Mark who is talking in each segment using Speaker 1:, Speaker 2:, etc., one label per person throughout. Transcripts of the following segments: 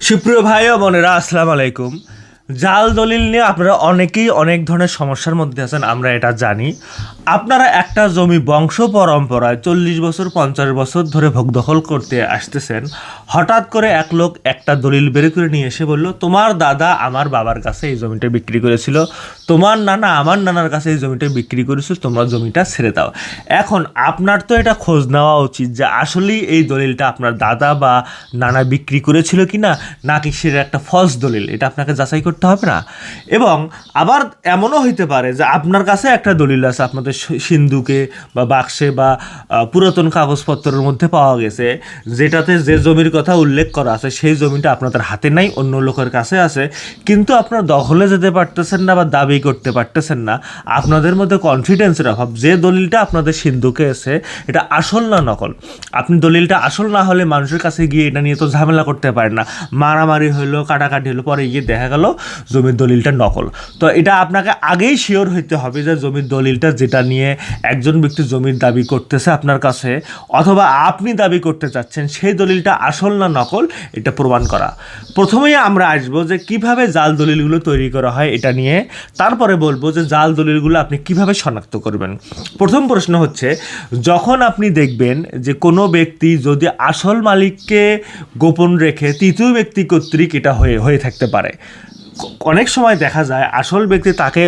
Speaker 1: সুপ্রিয় ভাই ও বোনেরা, আসসালামু আলাইকুম। জাল দলিল নিয়ে আপনারা অনেকেই অনেক ধরনের সমস্যার মধ্যে আছেন, আমরা এটা জানি। আপনারা একটা জমি বংশ পরম্পরায় 40 বছর 50 বছর ধরে ভোগ দখল করতে আসতেছেন। হঠাৎ করে এক লোক একটা দলিল বের করে নিয়ে এসে বলল, তোমার দাদা আমার বাবার কাছে এই জমিটা বিক্রি করেছিল, তোমার নানা আমার নানার কাছে এই জমিটা বিক্রি করেছিল, তোমরা জমিটা ছেড়ে দাও। এখন আপনার তো এটা খোঁজ নেওয়া উচিত যে আসলেই এই দলিলটা আপনার দাদা বা নানা বিক্রি করেছিল কি না, নাকি সেটা একটা ফলস দলিল, এটা আপনাকে যাচাই করতে হবে না। এবং আবার এমনও হইতে পারে যে আপনার কাছে একটা দলিল আছে, আপনাদের সিন্ধুকে বা বাক্সে বা পুরাতন কাগজপত্রের মধ্যে পাওয়া গেছে, যেটাতে যে জমির কথা উল্লেখ করা আছে সেই জমিটা আপনাদের হাতে নাই, অন্য লোকের কাছে আছে, কিন্তু আপনারা দখলে যেতে পারতেছেন না বা দাবি করতে পারতেছেন না। আপনাদের মধ্যে কনফিডেন্সের অভাব। যে দলিলটা আপনাদের সিন্ধুকে আছে এটা আসল না নকল। আপনি দলিলটা আসল না হলে মানুষের কাছে গিয়ে এটা নিয়ে তো ঝামেলা করতে পারেন না, মারামারি হলো, কাটাকাটি হলো, পরে গিয়ে দেখা গেল জমির দলিলটা নকল। তো এটা আপনাকে আগেই শিওর হইতে হবে যে জমির দলিলটা যেটা নিয়ে একজন ব্যক্তি জমির দাবি করতেছে আপনার কাছে, অথবা আপনি দাবি করতে চাচ্ছেন, সেই দলিলটা আসল না নকল, এটা প্রমাণ করা। প্রথমেই আমরা আসবো যে কিভাবে জাল দলিলগুলো তৈরি করা হয় এটা নিয়ে, তারপরে বলবো যে জাল দলিলগুলো আপনি কিভাবে শনাক্ত করবেন। প্রথম প্রশ্ন হচ্ছে, যখন আপনি দেখবেন যে কোনো ব্যক্তি যদি আসল মালিককে গোপন রেখে তৃতীয় ব্যক্তি কর্তৃক এটা হয়ে থাকতে পারে। অনেক সময় দেখা যায় আসল ব্যক্তি তাকে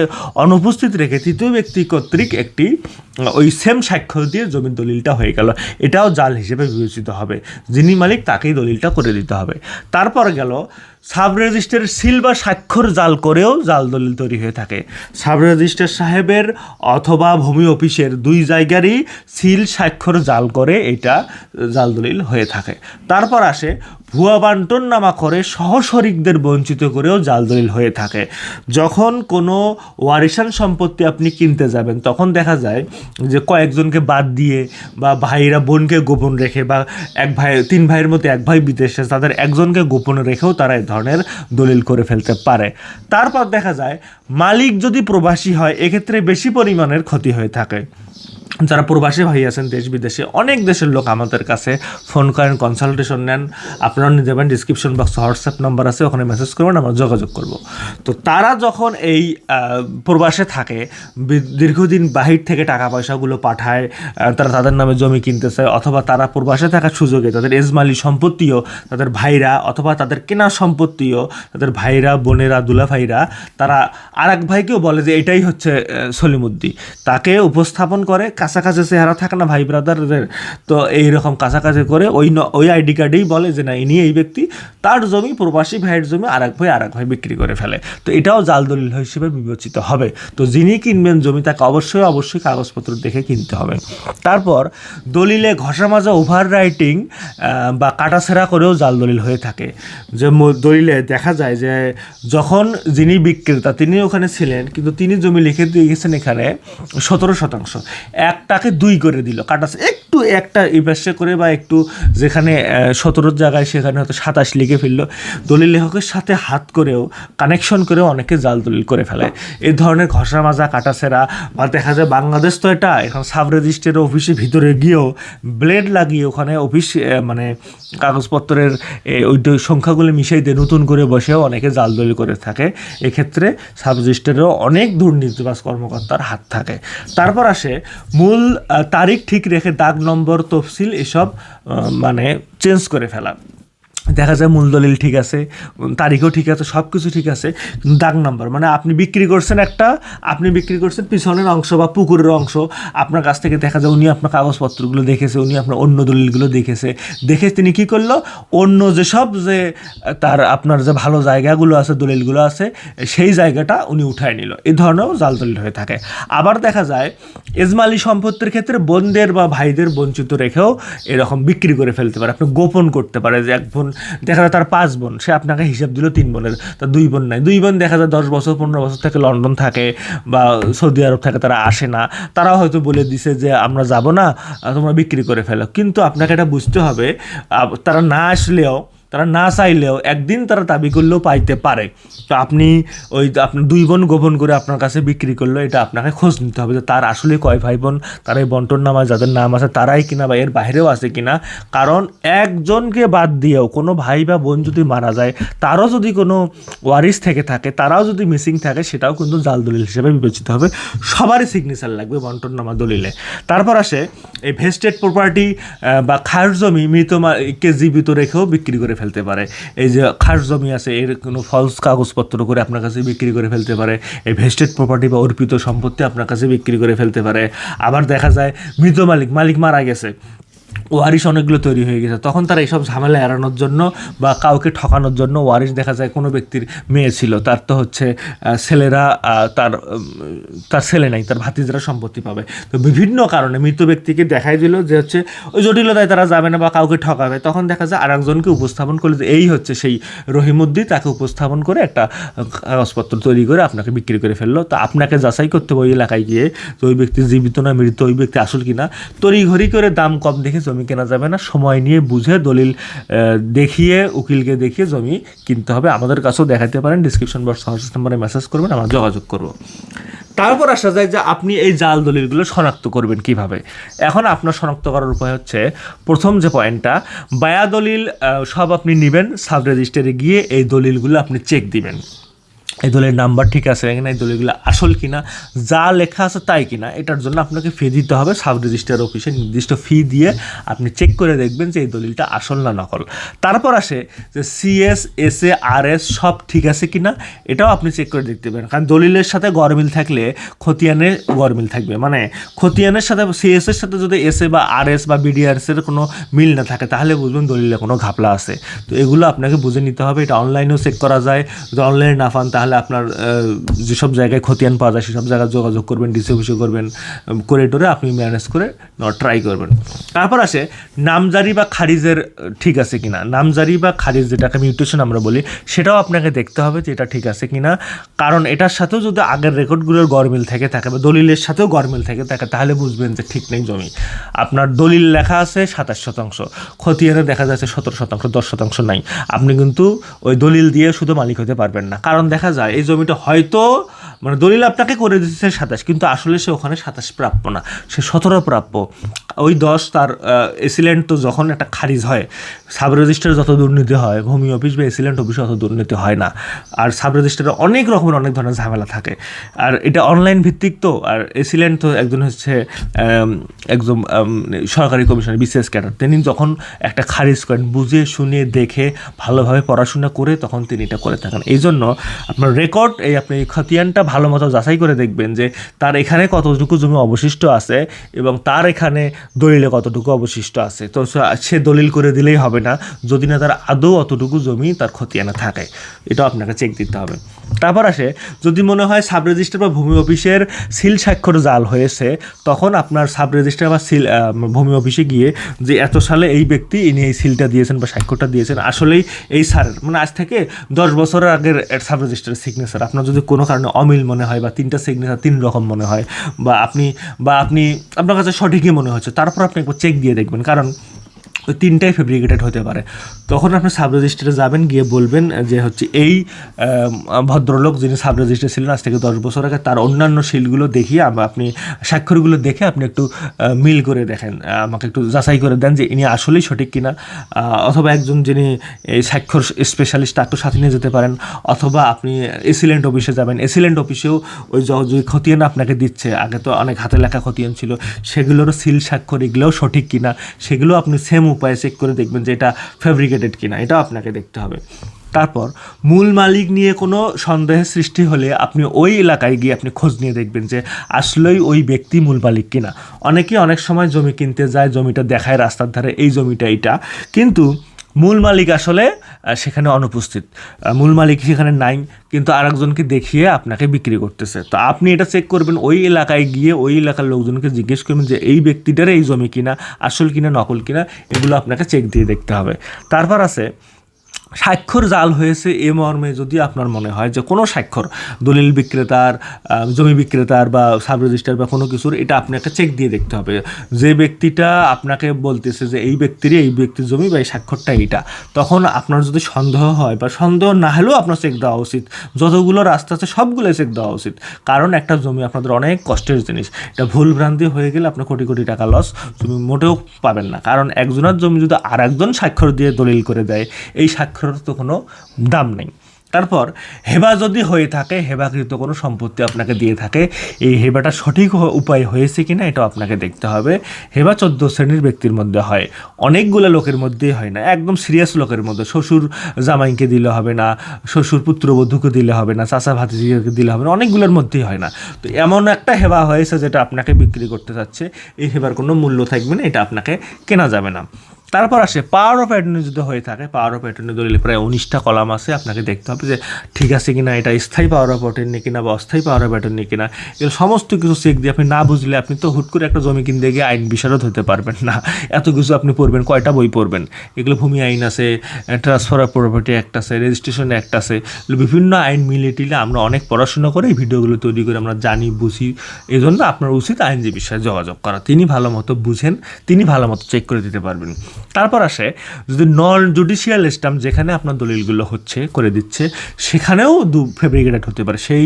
Speaker 1: অনুপস্থিত রেখে তৃতীয় ব্যক্তি কর্তৃক একটি ওই সেম স্বাক্ষর দিয়ে জমির দলিলটা হয়ে গেল, এটাও জাল হিসেবে বিবেচিত হবে। যিনি মালিক তাকেই দলিলটা করে দিতে হবে। তারপর গেল সাব রেজিস্ট্রারের সিল বা স্বাক্ষর জাল করেও জাল দলিল তৈরি হয়ে থাকে। সাব রেজিস্ট্রার সাহেবের অথবা ভূমি অফিসের দুই জায়গারই সিল স্বাক্ষর জাল করে এটা জাল দলিল হয়ে থাকে। তারপর আসে ভুয়া বান্টন নামা করে সহশরিকদের বঞ্চিত করেও জাল দলিল হয়ে থাকে। যখন কোনো ওয়ারিশান সম্পত্তি আপনি কিনতে যাবেন তখন দেখা যায় যে কয়েকজনকে বাদ দিয়ে বা ভাইরা বোনকে গোপন রেখে, বা এক ভাই 3 ভাইয়ের মধ্যে এক ভাই বিদেশে, তাদের একজনকে গোপন রেখেও তারা এই ধরনের দলিল করে ফেলতে পারে। তারপর দেখা যায় মালিক যদি প্রবাসী হয় এক্ষেত্রে বেশি পরিমাণের ক্ষতি হয়ে থাকে। যারা প্রবাসী ভাই আছেন দেশ বিদেশে, অনেক দেশের লোক আমাদের কাছে ফোন করেন, কনসালটেশন নেন, আপনারা নিয়ে যাবেন, ডিসক্রিপশন বক্সে হোয়াটসঅ্যাপ নাম্বার আছে, ওখানে মেসেজ করবেন, আমরা যোগাযোগ করব। তো তারা যখন এই প্রবাসে থাকে, দীর্ঘদিন বাহির থেকে টাকা পয়সাগুলো পাঠায়, তারা তাদের নামে জমি কিনতে চায়, অথবা তারা প্রবাসে থাকার সুযোগে তাদের এজমালি সম্পত্তিও তাদের ভাইরা, অথবা তাদের কেনা সম্পত্তিও তাদের ভাইরা, বোনেরা, দুলাভাইরা, তারা আর এক ভাইকেও বলে যে এটাই হচ্ছে সলিমুদ্দি, তাকে উপস্থাপন করে। কাছাকাছি চেহারা থাকে না ভাই ব্রাদারদের, তো এইরকম কাছাকাছি করে ওই আইডি কার্ডেই বলে যে না ইনি এই ব্যক্তি, তার জমি প্রবাসী ভাইয়ের জমি আর এক ভাই বিক্রি করে ফেলে। তো এটাও জাল দলিল হিসেবে বিবেচিত হবে। তো যিনি কিনবেন জমি তাকে অবশ্যই কাগজপত্র দেখে কিনতে হবে। তারপর দলিলে ঘষা মাজা ওভার রাইটিং বা কাটাছেঁড়া করেও জাল দলিল হয়ে থাকে। যে দলিলে দেখা যায় যে যখন যিনি বিক্রেতা তিনি ওখানে ছিলেন, কিন্তু তিনি জমি লিখে দিয়ে গেছেন এখানে 17%, একটাকে 2 করে দিল, কাটাছে একটু একটা ইভাসে করে, বা একটু যেখানে 17 জায়গায় সেখানে হয়তো 27 লিখে ফেললো। দলিল লেখকের সাথে হাত করেও কানেকশন করেও অনেকে জাল দলিল করে ফেলে। এই ধরনের ঘষা মাজা কাটাছেঁড়া, বা দেখা যায় বাংলাদেশ তো এটা এখন সাব রেজিস্ট্রার অফিসের ভিতরে গিয়েও ব্লেড লাগিয়ে ওখানে অফিস মানে কাগজপত্রের ওই সংখ্যাগুলো মিশিয়ে দিয়ে নতুন করে বসেও অনেকে জাল দলিল করে থাকে। এক্ষেত্রে সাব রেজিস্ট্রারেরও অনেক দুর্নীতিবাজ কর্মকর্তার হাত থাকে। তারপর আসে মূল তারিখ ঠিক রেখে দাগ নম্বর তফসিল এসব মানে চেঞ্জ করে ফেলা। দেখা যায় মূল দলিল ঠিক আছে, তারিখও ঠিক আছে, সব কিছু ঠিক আছে, কিন্তু দাগ নাম্বার মানে আপনি বিক্রি করছেন পিছনের অংশ বা পুকুরের অংশ, আপনার কাছ থেকে দেখা যায় উনি আপনার কাগজপত্রগুলো দেখেছে, উনি আপনার অন্য দলিলগুলো দেখে তিনি কী করলো, অন্য যেসব যে তার আপনার যে ভালো জায়গাগুলো আছে, দলিলগুলো আছে, সেই জায়গাটা উনি উঠায় নিল। এই ধরনেরও জাল দলিল হয়ে থাকে। আবার দেখা যায় এজমালি সম্পত্তির ক্ষেত্রে বোনদের বা ভাইদের বঞ্চিত রেখেও এরকম বিক্রি করে ফেলতে পারে। আপনি গোপন করতে পারে যে এক বোন দেখা যায় তার 5 বোন, সে আপনাকে হিসাব দিল 3 বোনের, তার 2 বোন নাই। 2 বোন দেখা যায় 10 বছর 15 বছর থেকে লন্ডন থাকে বা সৌদি আরব থাকে, তারা আসে না, তারাও হয়তো বলে দিছে যে আমরা যাব না, তোমরা বিক্রি করে ফেলো। কিন্তু আপনাকে এটা বুঝতে হবে, তারা না আসলেও তারা না চাইলেও একদিন তারা দাবি করলেও পাইতে পারে। তো আপনি আপনার 2 বোন গোপন করে আপনার কাছে বিক্রি করলো, এটা আপনাকে খোঁজ নিতে হবে যে তার আসলে কয় ভাই বোন, তার এই বন্টন নামায় যাদের নাম আছে তারাই কিনা বা এর বাইরেও আছে কিনা। কারণ একজনকে বাদ দিয়েও কোনো ভাই বা বোন যদি মারা যায়, তারও যদি কোনো ওয়ারিস থেকে থাকে, তারাও যদি মিসিং থাকে, সেটাও কিন্তু জাল দলিল হিসেবে বিবেচিত হবে। সবারই সিগনেচার লাগবে বন্টন নামা দলিলে। তারপর আসে এই ভেস্টেড প্রপার্টি বা খাস জমি মৃত কে জীবিত রেখেও বিক্রি করে ফেলতে পারে। এই যে খাস জমি আছে, এর কোনো ফলস কাগজপত্র করে আপনার কাছে বিক্রি করে ফেলতে পারে। এই ভেস্টেড প্রপার্টি বা অর্পিত সম্পত্তি আপনার কাছে বিক্রি করে ফেলতে পারে। আবার দেখা যায় মৃত মালিক মারা গেছে, ওয়ারিশ অনেকগুলো তৈরি হয়ে গেছে, তখন তারা এইসব ঝামেলা এড়ানোর জন্য বা কাউকে ঠকানোর জন্য, ওয়ারিশ দেখা যায় কোনো ব্যক্তির মেয়ে ছিল, তার তো হচ্ছে ছেলেরা তার ছেলে নাই, তার ভাতিজারা সম্পত্তি পাবে। তো বিভিন্ন কারণে মৃত ব্যক্তিকে দেখাই দিল যে হচ্ছে ওই জটিলতায় তারা যাবে না বা কাউকে ঠকাবে, তখন দেখা যায় আরেকজনকে উপস্থাপন করলে যে এই হচ্ছে সেই রহিমউদ্দিন, তাকে উপস্থাপন করে একটা কাগজপত্র তৈরি করে আপনাকে বিক্রি করে ফেললো। তো আপনাকে যাচাই করতে হবে ওই এলাকায় গিয়ে যে ওই ব্যক্তি জীবিত না মৃত, ওই ব্যক্তি আসল কিনা। তড়িঘড়ি করে দাম কম দেখে জমি কেনা যাবে না, সময় নিয়ে বুঝে দলিল দেখিয়ে, উকিলকে দেখিয়ে জমি কিনতে হবে। আমাদের কাছেও দেখাতে পারেন, ডিসক্রিপশন বক্স হোয়াটসঅ্যাপ নম্বরে মেসেজ করবেন, আমরা যোগাযোগ করব। তারপর আসা যায় যে আপনি এই জাল দলিলগুলো শনাক্ত করবেন কিভাবে। এখন আপনার শনাক্ত করার উপায় হচ্ছে, প্রথম যে পয়েন্টটা, বায়া দলিল সব আপনি নেবেন, সাব রেজিস্টারে গিয়ে এই দলিলগুলো আপনি চেক দিবেন, এই দলিলের নাম্বার ঠিক আছে কিনা, এই দলিলগুলো আসল কিনা, যা লেখা আছে তাই কিনা। এটার জন্য আপনাকে ফি দিতে হবে, সাব রেজিস্ট্রার অফিসে নির্দিষ্ট ফি দিয়ে আপনি চেক করে দেখবেন যে এই দলিলটা আসল না নকল। তারপর আসে যে সিএস, এসএ, আরএস সব ঠিক আছে কিনা, এটাও আপনি চেক করে দেখতে পারেন। কারণ দলিলের সাথে গরমিল থাকলে খতিয়ানে গরমিল থাকবে, মানে খতিয়ানের সাথে সিএস এর সাথে যদি এসএ বা আরএস বা বিডিআরএস এর কোনো মিল না থাকে, তাহলে বুঝবেন দলিলে কোনো ঘাপলা আছে। তো এগুলো আপনাকে বুঝে নিতে হবে। এটা অনলাইনেও চেক করা যায়, যদি অনলাইনে না পান তাহলে আপনার যেসব জায়গায় খতিয়ান পাওয়া যায় সেসব জায়গায় যোগাযোগ করবেন, ডিসি অফিসে করবেন, করে টোরে আপনি ম্যানেজ করে ট্রাই করবেন। তারপর আসে নামজারি বা খারিজের ঠিক আছে কিনা। নামজারি বা খারিজ, যেটাকে মিউটেশন আমরা বলি, সেটাও আপনাকে দেখতে হবে যে এটা ঠিক আছে কিনা। কারণ এটার সাথেও যদি আগের রেকর্ডগুলোর গরমিল থেকে থাকে বা দলিলের সাথেও গরমিল থেকে থাকে, তাহলে বুঝবেন যে ঠিক নেই জমি। আপনার দলিল লেখা আছে 27%, খতিয়ানে দেখা যাচ্ছে 17%, 10% নাই, আপনি কিন্তু ওই দলিল দিয়ে শুধু মালিক হতে পারবেন না। কারণ দেখা যায় এই জমিটা হয়তো মানে দলিল আপনাকে করে দিচ্ছে 27, কিন্তু আসলে সে ওখানে 27 প্রাপ্য না, সে 17 প্রাপ্য। ওই 10 তার এসিল্যান্ড, তো যখন একটা খারিজ হয়, সাব রেজিস্ট্রারে যত দুর্নীতি হয়, ভূমি অফিস বা এসিল্যান্ড অফিসে অত দুর্নীতি হয় না। আর সাব রেজিস্ট্রারে অনেক ধরনের ঝামেলা থাকে, আর এটা অনলাইন ভিত্তিক। তো আর এসিল্যান্ড তো একজন হচ্ছে একজন সরকারি কমিশনার বিসিএস ক্যাডার, তিনি যখন একটা খারিজ করেন বুঝে শুনে দেখে ভালোভাবে পড়াশোনা করে তখন তিনি এটা করে থাকেন। এই জন্য আপনার রেকর্ড, আপনি খতিয়ানটা ভালো মতো যাচাই করে দেখবেন যে তার এখানে কতটুকু জমি অবশিষ্ট আছে এবং তার এখানে দলিলে কতটুকু অবশিষ্ট আছে। তো সে দলিল করে দিলেই হবে না যদি না তার আদৌ অতটুকু জমি তার খতিয়ানে থাকে, এটাও আপনাকে চেক দিতে হবে। তারপর আসে, যদি মনে হয় সাব রেজিস্ট্রার বা ভূমি অফিসের সিল স্বাক্ষর জাল হয়েছে, তখন আপনার সাব রেজিস্ট্রার বা ভূমি অফিসে গিয়ে যে এত সালে এই ব্যক্তি ইনি এই সিলটা দিয়েছেন বা স্বাক্ষরটা দিয়েছেন, আসলেই এই স্যারের, মানে আজ থেকে 10 বছরের আগের সাব রেজিস্ট্রারের সিগনেচার, আপনার যদি কোনো কারণে অমিল মনে হয় বা 3টা সিগনেচার 3 রকম মনে হয়, বা আপনি আপনার কাছে সঠিকই মনে হচ্ছে, তারপর আপনি একবার চেক দিয়ে দেখবেন, কারণ ওই 3টাই ফেব্রিকেটেড হতে পারে। তখন আপনি সাব রেজিস্ট্রারে যাবেন, গিয়ে বলবেন যে হচ্ছে এই ভদ্রলোক যিনি সাব রেজিস্ট্রার ছিলেন আজ থেকে 10 বছর আগে, তার অন্যান্য শিলগুলো দেখিয়ে আপনি স্বাক্ষরগুলো দেখে আপনি একটু মিল করে দেখেন, আমাকে একটু যাচাই করে দেন যে ইনি আসলেই সঠিক কিনা। অথবা একজন যিনি এই স্বাক্ষর স্পেশালিস্ট, তাকে সাথে নিয়ে যেতে পারেন। অথবা আপনি এসিল্যান্ড অফিসে যাবেন, এসিল্যান্ড অফিসেও ওই যে খতিয়ান আপনাকে দিচ্ছে, আগে তো অনেক হাতে লেখা খতিয়ান ছিল, সেগুলোরও সিল স্বাক্ষর এগুলোও সঠিক কিনা, সেগুলো আপনি সেম উপায়ে চেক করে দেখবেন যে এটা ফেব্রিকেটেড কিনা, এটাও আপনাকে দেখতে হবে। তারপর মূল মালিক নিয়ে কোনো সন্দেহের সৃষ্টি হলে আপনি ওই এলাকায় গিয়ে আপনি খোঁজ নিয়ে দেখবেন যে আসলেই ওই ব্যক্তি মূল মালিক কিনা। অনেকেই অনেক সময় জমি কিনতে যায়, জমিটা দেখায় রাস্তার ধারে এই জমিটা এইটা, কিন্তু মূল মালিক আসলে সেখানে অনুপস্থিত, মূল মালিক সেখানে নাই, কিন্তু আরেকজনকে দেখিয়ে আপনাকে বিক্রি করতেছে। তো আপনি এটা চেক করবেন, ওই এলাকায় গিয়ে ওই এলাকার লোকজনকে জিজ্ঞেস করবেন যে এই ব্যক্তিটার এই জমি কিনা, আসল কিনা নকল কিনা, এগুলো আপনাকে চেক দিয়ে দেখতে হবে। তারপর আছে স্বাক্ষর জাল হয়েছে এ মর্মে যদি আপনার মনে হয় যে কোনো স্বাক্ষর দলিল বিক্রেতার, জমি বিক্রেতার বা সাব রেজিস্ট্রার বা কোনো কিছুর, এটা আপনি একটা চেক দিয়ে দেখতে হবে। যে ব্যক্তিটা আপনাকে বলতেছে যে এই ব্যক্তির জমি বা এই স্বাক্ষরটা এইটা, তখন আপনার যদি সন্দেহ হয় বা সন্দেহ না হলেও আপনার চেক দেওয়া উচিত। যতগুলো রাস্তা আছে সবগুলো চেক দেওয়া উচিত, কারণ একটা জমি আপনাদের অনেক কষ্টের জিনিস। এটা ভুল ভ্রান্তি হয়ে গেলে আপনার কোটি কোটি টাকা লস, জমি মোটেও পাবেন না। কারণ একজনের জমি যদি আর একজন স্বাক্ষর দিয়ে দলিল করে দেয়, এই স্বাক্ষর তো কোনো দাম নেই। তারপর হেবা যদি হয়ে থাকে, হেবাকৃত কোনো সম্পত্তি আপনাকে দিয়ে থাকে, এই হেবাটা সঠিক উপায় হয়েছে কিনা এটাও আপনাকে দেখতে হবে। হেবা 14 শ্রেণীর ব্যক্তির মধ্যে হয়, অনেকগুলো লোকের মধ্যেই হয় না, একদম সিরিয়াস লোকের মধ্যে। শ্বশুর জামাইকে দিলে হবে না, শ্বশুর পুত্রবধূকে দিলে হবে না, চাচা ভাতিজিকে দিলে হবে না, অনেকগুলোর মধ্যেই হয় না। তো এমন একটা হেবা হয়েছে যেটা আপনাকে বিক্রি করতে চাচ্ছে, এই হেবার কোনো মূল্য থাকবে না, এটা আপনাকে কেনা যাবে না। তারপর আসে পাওয়ার অফ অ্যাটর্নি যদি হয়ে থাকে, পাওয়ার অফ অ্যাটর্নি দলিলে প্রায় 19টা কলাম আছে, আপনাকে দেখতে হবে যে ঠিক আছে কিনা, এটা স্থায়ী পাওয়ার অফ অ্যাটর্নি কিনা বা অস্থায়ী পাওয়ার অফ অ্যাটর্নি কিনা। এগুলো সমস্ত কিছু চেক দিয়ে আপনি না বুঝলে আপনি তো হুট করে একটা জমি কিনতে গিয়ে আইন বিশারদ হতে পারবেন না। এত কিছু আপনি পড়বেন, কয়টা বই পড়বেন? এগুলো ভূমি আইন আছে, ট্রান্সফার অফ প্রপার্টি অ্যাক্ট আছে, রেজিস্ট্রেশন অ্যাক্ট আছে, বিভিন্ন আইন মিলিয়ে টিলে আমরা অনেক পড়াশোনা করে এই ভিডিওগুলো তৈরি করে আমরা জানি, বুঝি। এই জন্য আপনার উচিত আইনজীবীর সাথে যোগাযোগ করা, তিনি ভালো মতো বুঝেন, তিনি ভালো মতো চেক করে দিতে পারবেন। তারপর আসে যদি নন জুডিশিয়াল স্ট্যাম্প, যেখানে আপনার দলিলগুলো হচ্ছে করে দিচ্ছে, সেখানেও ফেব্রিকেটেড হতে পারে, সেই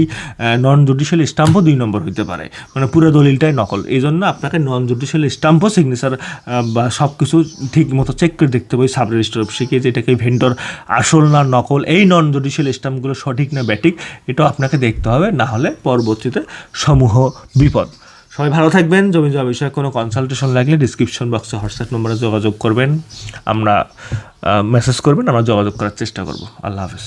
Speaker 1: নন জুডিশিয়াল স্ট্যাম্পও 2 নম্বর হতে পারে, মানে পুরো দলিলটাই নকল। এই জন্য আপনাকে নন জুডিশিয়াল স্ট্যাম্পও সিগনেচার বা সব কিছু ঠিক মতো চেক করে দেখতে হবে সাব রেজিস্ট্রার অফিসে গিয়ে, যে এটাকে ভেন্ডর আসল না নকল, এই নন জুডিশিয়াল স্ট্যাম্পগুলো সঠিক না ব্যাটিক, এটাও আপনাকে দেখতে হবে, না হলে পরবর্তীতে সমূহ বিপদ। সবাই ভালো থাকবেন। জমি জমা বিষয়ে কোনো কনসালটেশন লাগলে ডিসক্রিপশন বক্সে হোয়াটসঅ্যাপ নম্বরে যোগাযোগ করবেন, আমরা মেসেজ করবেন, আমরা যোগাযোগ করার চেষ্টা করব। আল্লাহ হাফেজ।